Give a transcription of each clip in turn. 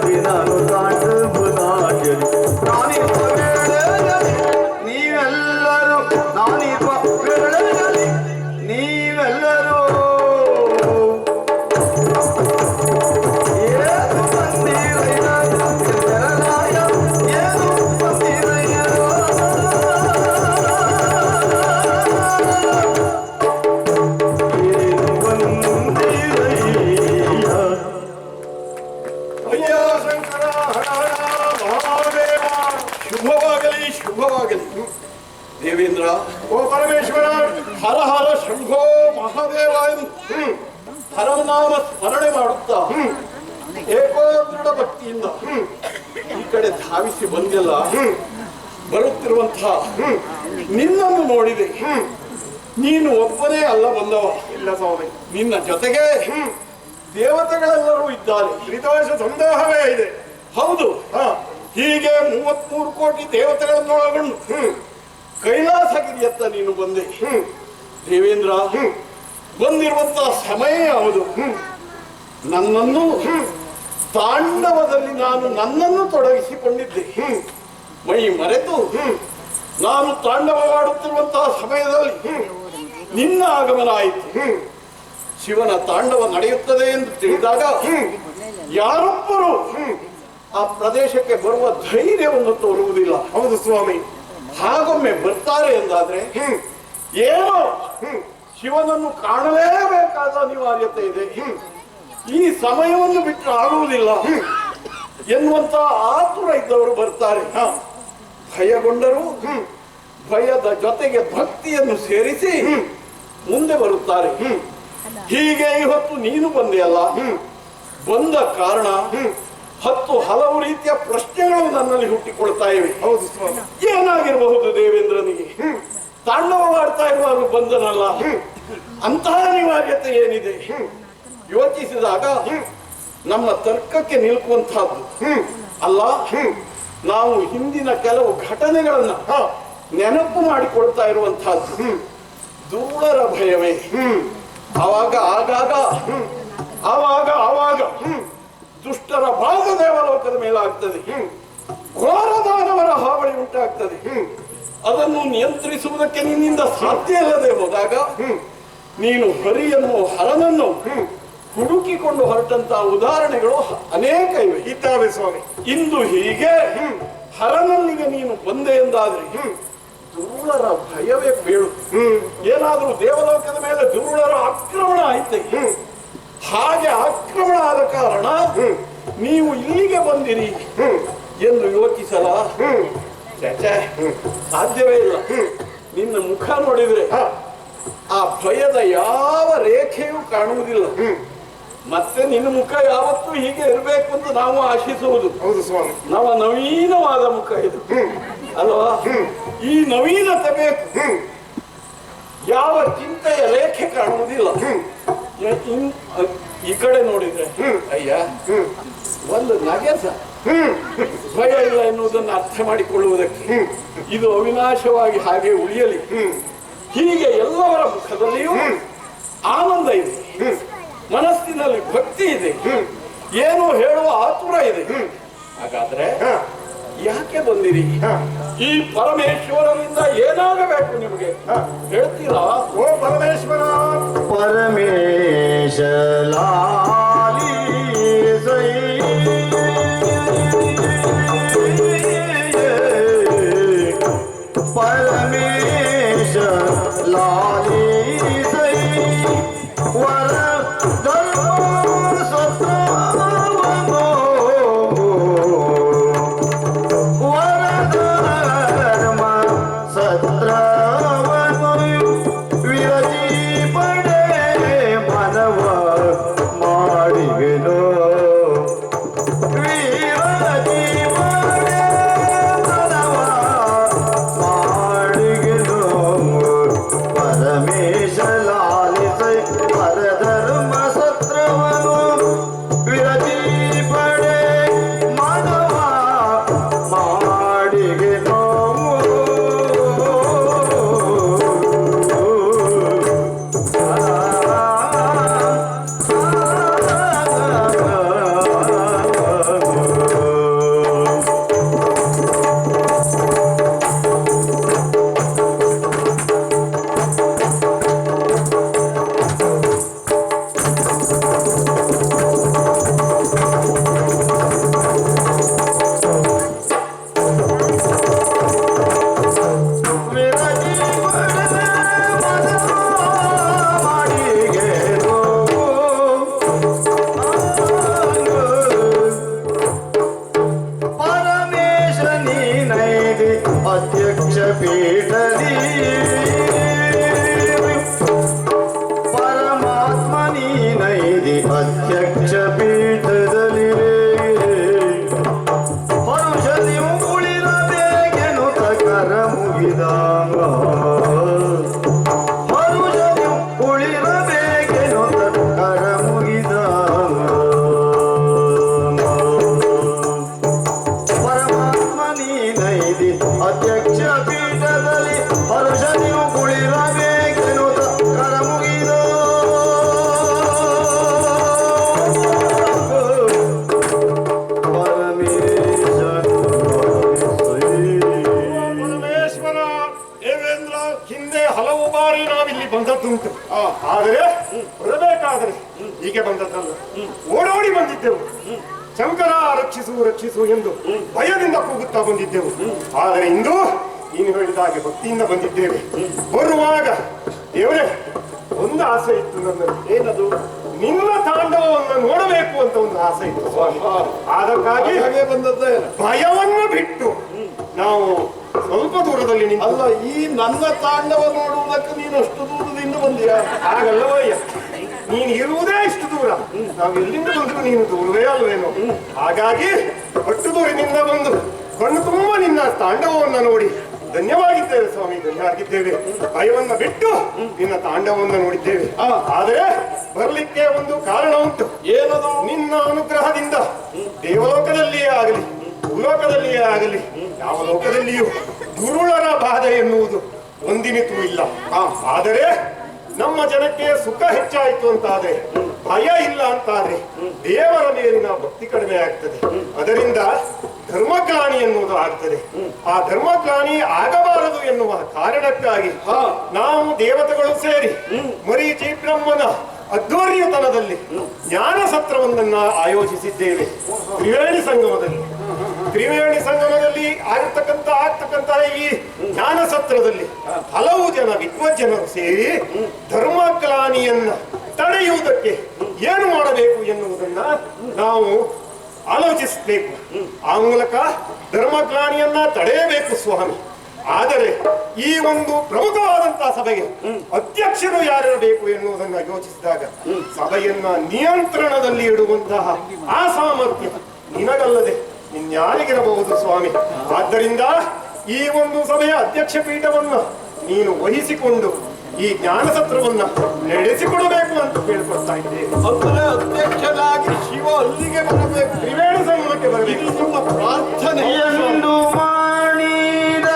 ನಾನು ಶುಭವಾಗಲಿ. ದೇವೇಂದ್ರ, ಓ ಪರಮೇಶ್ವರ, ಹರ ಹರ ಶಂಭೋ ಮಹಾದೇವ ಹರನಾಮ ಸ್ಮರಣೆ ಮಾಡುತ್ತಾ ಏಕೋ ದೃಢ ಭಕ್ತಿಯಿಂದ ಈ ಕಡೆ ಧಾವಿಸಿ ಬಂದೆಲ್ಲ ಬರುತ್ತಿರುವಂತಹ ನಿನ್ನನ್ನು ನೋಡಿದೆ. ನೀನು ಒಬ್ಬನೇ ಅಲ್ಲ ಬಂದವ. ಇಲ್ಲ ಸ್ವಾಮಿ, ನಿನ್ನ ಜೊತೆಗೆ ದೇವತೆಗಳೆಲ್ಲರೂ ಇದ್ದಾರೆ. ತ್ರಿದೋಷ ಸಂದೇಹವೇ ಇದೆ. ಹೌದು, ಹೀಗೆ 33 ಕೋಟಿ ದೇವತೆಗಳನ್ನೊಳಗೊಂಡು ಕೈಲಾಸಗಿರಿಯತ್ತ ನೀನು ಬಂದೆ. ದೇವೇಂದ್ರ, ಬಂದಿರುವಂತಹ ಸಮಯ ಯಾವುದು? ನನ್ನನ್ನು ತಾಂಡವದಲ್ಲಿ ನನ್ನನ್ನು ತೊಡಗಿಸಿಕೊಂಡಿದ್ದೆ. ಮೈ ಮರೆತು ನಾನು ತಾಂಡವವಾಡುತ್ತಿರುವಂತಹ ಸಮಯದಲ್ಲಿ ನಿನ್ನ ಆಗಮನ ಆಯಿತು. ಶಿವನ ತಾಂಡವ ನಡೆಯುತ್ತದೆ ಎಂದು ತಿಳಿದಾಗ ಯಾರೊಬ್ಬರು ಆ ಪ್ರದೇಶಕ್ಕೆ ಬರುವ ಧೈರ್ಯವನ್ನು ತೋರುವುದಿಲ್ಲ. ಹೌದು ಸ್ವಾಮಿ, ಹಾಗೊಮ್ಮೆ ಬರ್ತಾರೆ ಎಂದಾದ್ರೆ ಏನೋ ಶಿವನನ್ನು ಕಾಣಲೇಬೇಕಾದ ಅನಿವಾರ್ಯತೆ ಇದೆ. ಈ ಸಮಯವನ್ನು ಬಿಟ್ಟು ಆಗುವುದಿಲ್ಲ ಎನ್ನುವಂತ ಆತುರ ಇದ್ದವರು ಬರ್ತಾರೆ. ಭಯಗೊಂಡರು ಭಯದ ಜೊತೆಗೆ ಭಕ್ತಿಯನ್ನು ಸೇರಿಸಿ ಮುಂದೆ ಬರುತ್ತಾರೆ. ಹೀಗೆ ಇವತ್ತು ನೀನು ಬಂದೆಯಲ್ಲ, ಬಂದ ಕಾರಣ ಹಲವು ರೀತಿಯ ಪ್ರಶ್ನೆಗಳು ನನ್ನಲ್ಲಿ ಹುಟ್ಟಿಕೊಳ್ತಾ ಇವೆ. ಹೌದು ಸ್ವಾಮಿ, ಏನಾಗಿರಬಹುದು ದೇವೇಂದ್ರನಿಗೆ? ತಾಂಡವವಾಡ್ತಾ ಇರುವಾಗ ಬಂದನಲ್ಲ, ಅಂತಹ ಅನಿವಾರ್ಯತೆ ಏನಿದೆ? ಯೋಚಿಸಿದಾಗ ನಮ್ಮ ತರ್ಕಕ್ಕೆ ನಿಲ್ಕುವಂತಹದ್ದು ಅಲ್ಲ. ನಾವು ಹಿಂದಿನ ಕೆಲವು ಘಟನೆಗಳನ್ನ ನೆನಪು ಮಾಡಿಕೊಳ್ತಾ ಇರುವಂತಹದ್ದು ದುರುಳರ ಭಯವೇ. ಆವಾಗ ಆವಾಗ ದುಷ್ಟರ ಭಾಗ ದೇವಲೋಕದ ಮೇಲಾಗ್ತದೆ, ಘೋರದಾನವರ ಹಾವಳಿ ಉಂಟಾಗ್ತದೆ. ಅದನ್ನು ನಿಯಂತ್ರಿಸುವುದಕ್ಕೆ ನಿನ್ನಿಂದ ಸಾಧ್ಯ ಇಲ್ಲದೆ ಹೋದಾಗ ನೀನು ಹರಿಯನ್ನು ಹರನನ್ನು ಹುಡುಕಿಕೊಂಡು ಹೊರಟಂತಹ ಉದಾಹರಣೆಗಳು ಅನೇಕ ಇದ್ದಾವೆ ಸ್ವಾಮಿ. ಇಂದು ಹೀಗೆ ಹರನಲ್ಲಿಗೆ ನೀನು ಬಂದೆ ಎಂದಾದ್ರೆ ದುರುಳರ ಭಯವೇ ಬೇಳು. ಏನಾದ್ರೂ ದೇವಲೋಕದ ಮೇಲೆ ದುರುಳರ ಆಕ್ರಮಣ ಆಯ್ತೆ, ಹಾಗೆ ಆಕ್ರಮಣ ಆದ ಕಾರಣ ನೀವು ಇಲ್ಲಿಗೆ ಬಂದಿರಿ ಎಂದು ಯೋಚಿಸಲ ಸಾಧ್ಯವೇ ಇಲ್ಲ. ನಿನ್ನ ಮುಖ ನೋಡಿದ್ರೆ ಆ ಭಯದ ಯಾವ ರೇಖೆಯೂ ಕಾಣುವುದಿಲ್ಲ. ಮತ್ತೆ ನಿನ್ನ ಮುಖ ಯಾವತ್ತೂ ಹೀಗೆ ಇರಬೇಕು ಅಂತ ನಾವು ಆಶಿಸುವುದು. ಹೌದು ಸ್ವಾಮಿ, ನವೀನವಾದ ಮುಖ ಇದು ಅಲ್ವಾ? ಈ ನವೀನತೆ ಬೇಕು. ಯಾವ ಚಿಂತೆಯ ರೇಖೆ ಕಾಣುವುದಿಲ್ಲ. ಈ ಕಡೆ ನೋಡಿದ್ರೆ ಅಯ್ಯ ಒಂದು ನಗೆಸ ಭಯ ಇಲ್ಲ ಎನ್ನುವುದನ್ನು ಅರ್ಥ ಮಾಡಿಕೊಳ್ಳುವುದಕ್ಕೆ ಇದು ಅವಿನಾಶವಾಗಿ ಹಾಗೆ ಉಳಿಯಲಿ. ಹೀಗೆ ಎಲ್ಲವರ ಮುಖದಲ್ಲಿಯೂ ಆನಂದ ಇದೆ, ಮನಸ್ಸಿನಲ್ಲಿ ಭಕ್ತಿ ಇದೆ, ಏನು ಹೇಳುವ ಆತುರ ಇದೆ. ಹಾಗಾದ್ರೆ ಯಾಕೆ ಬಂದಿರಿ? ಈ ಪರಮೇಶ್ವರನಿಂದ ಏನಾಗಬೇಕು ನಿಮಗೆ ಹೇಳ್ತೀರಾ? ಓ ಪರಮೇಶ್ವರ, ಪರಮೇಶ ಪರಮೇಶ ಲಾಲಿ ವರ ಪೀಠದಿ ಪರಮಾತ್ಮ ನೀನೈದಿ ಅಧ್ಯಕ್ಷ ಪೀಠದಲ್ಲಿ ಪರುಷದಿ ಉಳಿರಬೇಕೆನು ತಕರ ಮುಗಿದಾಗ ಪರುಷದಿ ಉಳಿರಬೇಕೆನು ತಕರ ಮುಗಿದಾಗ ಪರಮಾತ್ಮ ನೀನೈದಿ ಅಧ್ಯಕ್ಷ ಪೀಠದಲ್ಲಿ ಪರುಷದಿ ಉಳಿರಬೇಕೆನು ತಕರ ಮುಗಿದ ಪರಮೇಶ್ವರ ದೇವೇಂದ್ರ ಹಿಂದೆ ಹಲವು ಬಾರಿ ನಾವಿಲ್ಲಿ ಬಂದದ್ದುಂಟು. ಆದರೆ ಬರಬೇಕಾದರೆ ಹೀಗೆ ಬಂದದ್ದಲ್ಲ, ಓಡೋಡಿ ಬಂದಿದ್ದೆವು. ಶಂಕರ ರಕ್ಷಿಸು ರಕ್ಷಿಸು ಎಂದು ಭಯದಿಂದ ಕೂಗುತ್ತಾ ಬಂದಿದ್ದೆವು. ಆದರೆ ಇಂದು ನೀನು ಹೇಳಿದ ಹಾಗೆ ಭಕ್ತಿಯಿಂದ ಬಂದಿದ್ದೇವೆ. ಬರುವಾಗ ದೇವರೇ ಒಂದು ಆಸೆ ಇತ್ತು ನನ್ನಲ್ಲಿ. ಏನದು? ನಿನ್ನ ತಾಂಡವವನ್ನು ನೋಡಬೇಕು ಅಂತ ಒಂದು ಆಸೆ ಇತ್ತು ಸ್ವಾಮಿ. ಅದಕ್ಕಾಗಿ ಹಾಗೆ ಬಂದದ್ದೇ ಭಯವನ್ನು ಬಿಟ್ಟು ನಾವು ಸ್ವಲ್ಪ ದೂರದಲ್ಲಿ ನಿಂತು. ಅಲ್ಲ, ಈ ನನ್ನ ತಾಂಡವ ನೋಡುವುದಕ್ಕೆ ನೀನು ಅಷ್ಟು ದೂರದಿಂದ ಬಂದಿಯಾ? ಹಾಗಲ್ಲವಯ್ಯ, ನೀನು ಇರುವುದೇ ಇಷ್ಟು ದೂರ, ನಾವು ಎಲ್ಲಿಂದ ಬಂದ್ರು ನೀನು ದೂರವೇ ಅಲ್ವೇನೋ. ಹಾಗಾಗಿ ಅಷ್ಟು ದೂರದಿಂದ ಬಂದು ಕಣ್ಣು ತುಂಬ ನಿನ್ನ ತಾಂಡವವನ್ನು ನೋಡಿ ಧನ್ಯವಾಗಿದ್ದೇವೆ ಸ್ವಾಮಿ, ಧನ್ಯವಾಗಿದ್ದೇವೆ. ಭಯವನ್ನ ಬಿಟ್ಟು ನಿನ್ನ ತಾಂಡವನ್ನ ನೋಡಿದ್ದೇವೆ. ಆದರೆ ಬರ್ಲಿಕ್ಕೆ ಒಂದು ಕಾರಣ ಉಂಟು. ಏನದು? ನಿನ್ನ ಅನುಗ್ರಹದಿಂದ ದೇವಲೋಕದಲ್ಲಿಯೇ ಆಗಲಿ ಭೂಲೋಕದಲ್ಲಿಯೇ ಆಗಲಿ ಯಾವ ಲೋಕದಲ್ಲಿಯೂ ದುರುಳರ ಬಾಧೆ ಎನ್ನುವುದು ಒಂದಿನಿತೂ ಇಲ್ಲ. ಆದರೆ ನಮ್ಮ ಜನಕ್ಕೆ ಸುಖ ಹೆಚ್ಚಾಯಿತು ಅಂತಾದ್ರೆ, ಭಯ ಇಲ್ಲ ಅಂತಾದ್ರೆ ದೇವರ ಮೇಲಿನ ಭಕ್ತಿ ಕಡಿಮೆ ಆಗ್ತದೆ. ಅದರಿಂದ ಧರ್ಮಗ್ಲಾನಿ ಎನ್ನುವುದು ಆಗ್ತದೆ. ಆ ಧರ್ಮಗ್ಲಾನಿ ಆಗಬಾರದು ಎನ್ನುವ ಕಾರಣಕ್ಕಾಗಿ ನಾವು ದೇವತೆಗಳು ಸೇರಿ ಮರೀಚಿ ಬ್ರಹ್ಮನ ಅಧ್ವರ್ಯತನದಲ್ಲಿ ಜ್ಞಾನ ಸತ್ರವನ್ನ ಆಯೋಜಿಸಿದ್ದೇವೆ. ತ್ರಿವೇಣಿ ಸಂಗಮದಲ್ಲಿ ಆಗ್ತಕ್ಕಂತ ಈ ಜ್ಞಾನ ಸತ್ರದಲ್ಲಿ ಹಲವು ಜನ ವಿದ್ವಜ್ಜನರು ಸೇರಿ ಧರ್ಮಗ್ಲಾನಿಯನ್ನ ತಡೆಯುವುದಕ್ಕೆ ಏನು ಮಾಡಬೇಕು ಎನ್ನುವುದನ್ನ ನಾವು ಆಲೋಚಿಸಬೇಕು. ಆ ಮೂಲಕ ಧರ್ಮಗ್ಲಾನಿಯನ್ನ ತಡೆಯಬೇಕು ಸ್ವಾಮಿ. ಆದರೆ ಈ ಒಂದು ಪ್ರಮುಖವಾದಂತಹ ಸಭೆಗೆ ಅಧ್ಯಕ್ಷರು ಯಾರಿರಬೇಕು ಎನ್ನುವುದನ್ನು ಯೋಚಿಸಿದಾಗ ಸಭೆಯನ್ನ ನಿಯಂತ್ರಣದಲ್ಲಿ ಇಡುವಂತಹ ಆ ಸಾಮರ್ಥ್ಯ ನಿನಗಲ್ಲದೆ ಇನ್ಯಾರಿಗಿರಬಹುದು ಸ್ವಾಮಿ. ಆದ್ದರಿಂದ ಈ ಒಂದು ಸಭೆಯ ಅಧ್ಯಕ್ಷ ಪೀಠವನ್ನ ನೀನು ವಹಿಸಿಕೊಂಡು ಈ ಜ್ಞಾನ ಸತ್ರವನ್ನ ನಡೆಸಿಕೊಡಬೇಕು ಅಂತ ಕೇಳ್ಕೊಳ್ತಾ ಇದ್ದೇವೆ. ಅಂದರೆ ಅಧ್ಯಕ್ಷನಾಗಿ ಶಿವ ಅಲ್ಲಿಗೆ ಬರಬೇಕು, ತ್ರಿವೇಣಿ ಸಂಗಮಕ್ಕೆ ಬರಬೇಕು. ನಿಮ್ಮ ಪ್ರಾರ್ಥನೆ. ಎಂದು ಮಾಡಿದ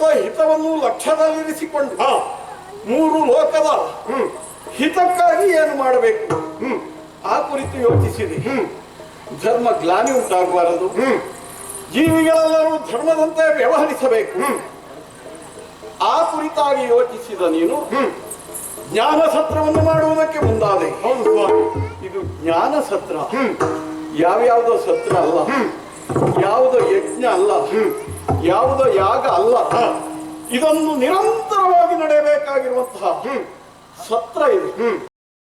ಲೋಕದ ಹಿತವನ್ನು ಲಕ್ಷ್ಯದಲ್ಲಿರಿಸಿಕೊಂಡು ಹಾ 3 ಲೋಕದ ಹ್ಮ್ ಹಿತಕ್ಕಾಗಿ ಏನು ಮಾಡಬೇಕು ಹ್ಮ್ ಆ ಕುರಿತು ಯೋಚಿಸಿದೆ. ಹ್ಮ್ ಧರ್ಮ ಗ್ಲಾನಿ ಉಂಟಾಗಬಾರದು, ಹ್ಮ್ ಜೀವಿಗಳೆಲ್ಲರೂ ಧರ್ಮದಂತೆ ವ್ಯವಹರಿಸಬೇಕು. ಹ್ಮ್ ಆ ಕುರಿತಾಗಿ ಯೋಚಿಸಿದ ನೀನು ಹ್ಮ್ ಜ್ಞಾನ ಸತ್ರವನ್ನು ಮಾಡುವುದಕ್ಕೆ ಮುಂದಾದೆ. ಹೌದು ಸ್ವಾಮಿ. ಇದು ಜ್ಞಾನ ಸತ್ರ, ಹ್ಮ್ ಯಾವ್ಯಾವುದೋ ಸತ್ರ ಅಲ್ಲ, ಯಾವುದೋ ಯಜ್ಞ ಅಲ್ಲ, ಯಾವುದೋ ಯಾಗ ಅಲ್ಲ. ಇದನ್ನು ನಿರಂತರವಾಗಿ ನಡೆಯಬೇಕಾಗಿರುವಂತಹ ಸತ್ರ ಇದು.